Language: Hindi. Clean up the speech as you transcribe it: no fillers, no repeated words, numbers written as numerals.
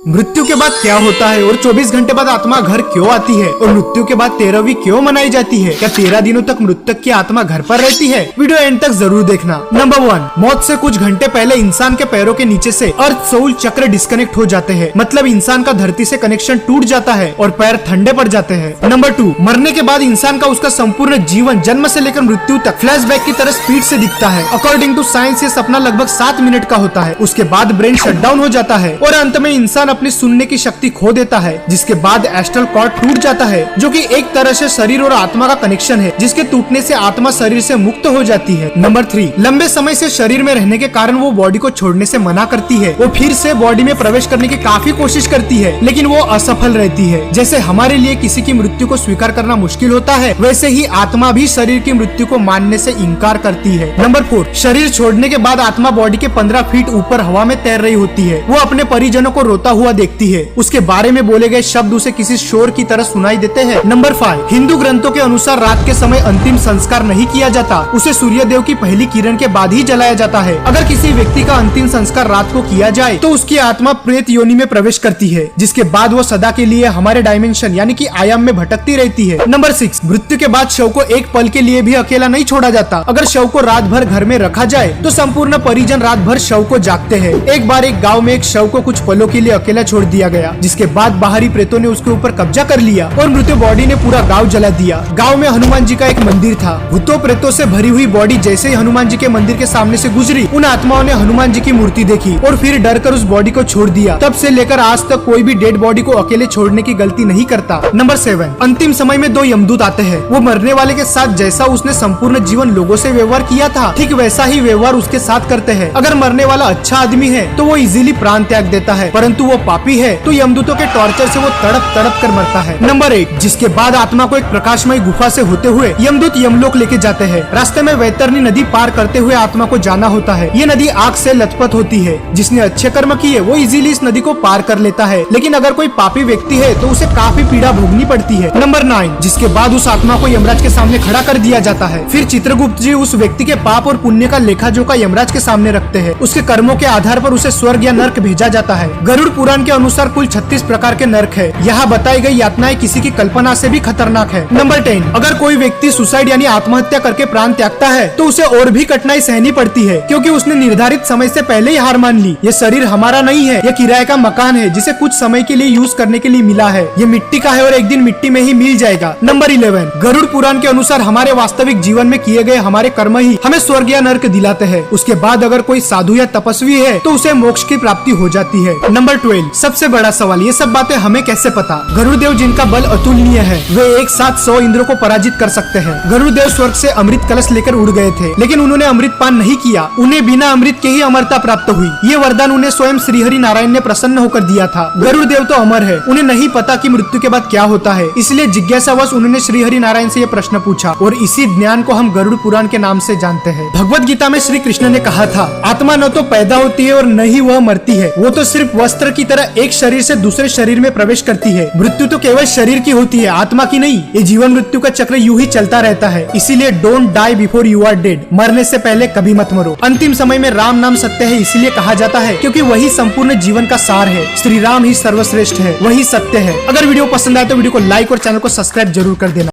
मृत्यु के बाद क्या होता है और 24 घंटे बाद आत्मा घर क्यों आती है और मृत्यु के बाद 13वीं क्यों मनाई जाती है? क्या 13 दिनों तक मृतक की आत्मा घर पर रहती है? वीडियो एंड तक जरूर देखना। नंबर 1, मौत से कुछ घंटे पहले इंसान के पैरों के नीचे से अर्थ सोल चक्र डिस्कनेक्ट हो जाते हैं, मतलब इंसान का धरती से कनेक्शन टूट जाता है और पैर ठंडे पड़ जाते हैं। नंबर 2, मरने के बाद इंसान का उसका संपूर्ण जीवन जन्म से लेकर मृत्यु तक फ्लैशबैक की तरह स्पीड से दिखता है। अकॉर्डिंग टू साइंस ये सपना लगभग 7 मिनट का होता है। उसके बाद ब्रेन शटडाउन हो जाता है और अंत में इंसान अपनी सुनने की शक्ति खो देता है, जिसके बाद एस्ट्रल कॉर्ड टूट जाता है, जो कि एक तरह से शरीर और आत्मा का कनेक्शन है, जिसके टूटने से आत्मा शरीर से मुक्त हो जाती है। नंबर 3, लंबे समय से शरीर में रहने के कारण वो बॉडी को छोड़ने से मना करती है। वो फिर से बॉडी में प्रवेश करने की काफी कोशिश करती है, लेकिन वो असफल रहती है। जैसे हमारे लिए किसी की मृत्यु को स्वीकार करना मुश्किल होता है, वैसे ही आत्मा भी शरीर की मृत्यु को मानने से इनकार करती है। नंबर 4, शरीर छोड़ने के बाद आत्मा बॉडी के 15 फीट ऊपर हवा में तैर रही होती है। वो अपने परिजनों को रोता हुआ देखती है। उसके बारे में बोले गए शब्द उसे किसी शोर की तरह सुनाई देते हैं। नंबर 5, हिंदू ग्रंथों के अनुसार रात के समय अंतिम संस्कार नहीं किया जाता, उसे सूर्य देव की पहली किरण के बाद ही जलाया जाता है। अगर किसी व्यक्ति का अंतिम संस्कार रात को किया जाए तो उसकी आत्मा प्रेत योनि में प्रवेश करती है, जिसके बाद वो सदा के लिए हमारे डायमेंशन यानी कि आयाम में भटकती रहती है। नंबर 6, मृत्यु के बाद शव को एक पल के लिए भी अकेला नहीं छोड़ा जाता। अगर शव को रात भर घर में रखा जाए तो संपूर्ण परिजन रात भर शव को जागते हैं। एक बार एक गाँव में एक शव को कुछ पलों के लिए अकेला छोड़ दिया गया, जिसके बाद बाहरी प्रेतों ने उसके ऊपर कब्जा कर लिया और मृत्यु बॉडी ने पूरा गांव जला दिया। गांव में हनुमान जी का एक मंदिर था। भूतों प्रेतों से भरी हुई बॉडी जैसे ही हनुमान जी के मंदिर के सामने से गुजरी, उन आत्माओं ने हनुमान जी की मूर्ति देखी और फिर डर कर उस बॉडी को छोड़ दिया। तब से लेकर आज तक कोई भी डेड बॉडी को अकेले छोड़ने की गलती नहीं करता। नंबर 7, अंतिम समय में 2 यमदूत आते हैं। वो मरने वाले के साथ जैसा उसने संपूर्ण जीवन लोगों से व्यवहार किया था, ठीक वैसा ही व्यवहार उसके साथ करते हैं। अगर मरने वाला अच्छा आदमी है तो वो इजीली प्राण त्याग देता है, परंतु वो पापी है तो यमदूतों के टॉर्चर से वो तड़प तड़प कर मरता है। नंबर 8, जिसके बाद आत्मा को एक प्रकाशमय गुफा से होते हुए यमदूत यमलोक लेके जाते हैं। रास्ते में वैतरणी नदी पार करते हुए आत्मा को जाना होता है। ये नदी आग से लथपथ होती है। जिसने अच्छे कर्म किए वो इजीली इस नदी को पार कर लेता है, लेकिन अगर कोई पापी व्यक्ति है तो उसे काफी पीड़ा भोगनी पड़ती है। नंबर 9, जिसके बाद उस आत्मा को यमराज के सामने खड़ा कर दिया जाता है। फिर चित्रगुप्त जी उस व्यक्ति के पाप और पुण्य का लेखा जोखा यमराज के सामने रखते हैं। उसके कर्मों के आधार पर उसे स्वर्ग या नर्क भेजा जाता है। गरुड़ पुराण के अनुसार कुल 36 प्रकार के नर्क है। यहाँ बताई गई यातनाएं किसी की कल्पना से भी खतरनाक है। नंबर 10, अगर कोई व्यक्ति सुसाइड यानी आत्महत्या करके प्राण त्यागता है तो उसे और भी कठिनाई सहनी पड़ती है, क्योंकि उसने निर्धारित समय से पहले ही हार मान ली। ये शरीर हमारा नहीं है, ये किराए का मकान है जिसे कुछ समय के लिए यूज करने के लिए मिला है। ये मिट्टी का है और एक दिन मिट्टी में ही मिल जाएगा। नंबर 11, गरुड़ पुराण के अनुसार हमारे वास्तविक जीवन में किए गए हमारे कर्म ही हमें स्वर्ग या नर्क दिलाते हैं। उसके बाद अगर कोई साधु या तपस्वी है तो उसे मोक्ष की प्राप्ति हो जाती है। नंबर 12, सबसे बड़ा सवाल, ये सब बातें हमें कैसे पता? गरुड़ देव जिनका बल अतुलनीय है, वे एक साथ 100 इंद्रों को पराजित कर सकते हैं। गरुड़ देव स्वर्ग से अमृत कलश लेकर उड़ गए थे, लेकिन उन्होंने अमृत पान नहीं किया। उन्हें बिना अमृत के ही अमरता प्राप्त हुई। ये वरदान उन्हें स्वयं श्रीहरि नारायण ने प्रसन्न होकर दिया था। गरुड़ देव तो अमर है, उन्हें नहीं पता कि मृत्यु के बाद क्या होता है, इसलिए जिज्ञासावश उन्होंने श्रीहरि नारायण से ये प्रश्न पूछा और इसी ज्ञान को हम गरुड़ पुराण के नाम से जानते हैं। भगवत गीता में श्री कृष्ण ने कहा था, आत्मा न तो पैदा होती है और न ही वह मरती है, वो तो सिर्फ वस्त्र की तरह एक शरीर से दूसरे शरीर में प्रवेश करती है। मृत्यु तो केवल शरीर की होती है, आत्मा की नहीं। ये जीवन मृत्यु का चक्र यूं ही चलता रहता है, इसीलिए don't die before you are dead, मरने से पहले कभी मत मरो। अंतिम समय में राम नाम सत्य है इसलिए कहा जाता है क्योंकि वही संपूर्ण जीवन का सार है। श्री राम ही सर्वश्रेष्ठ है, वही सत्य है। अगर वीडियो पसंद आए तो वीडियो को लाइक और चैनल को सब्सक्राइब जरूर कर देना।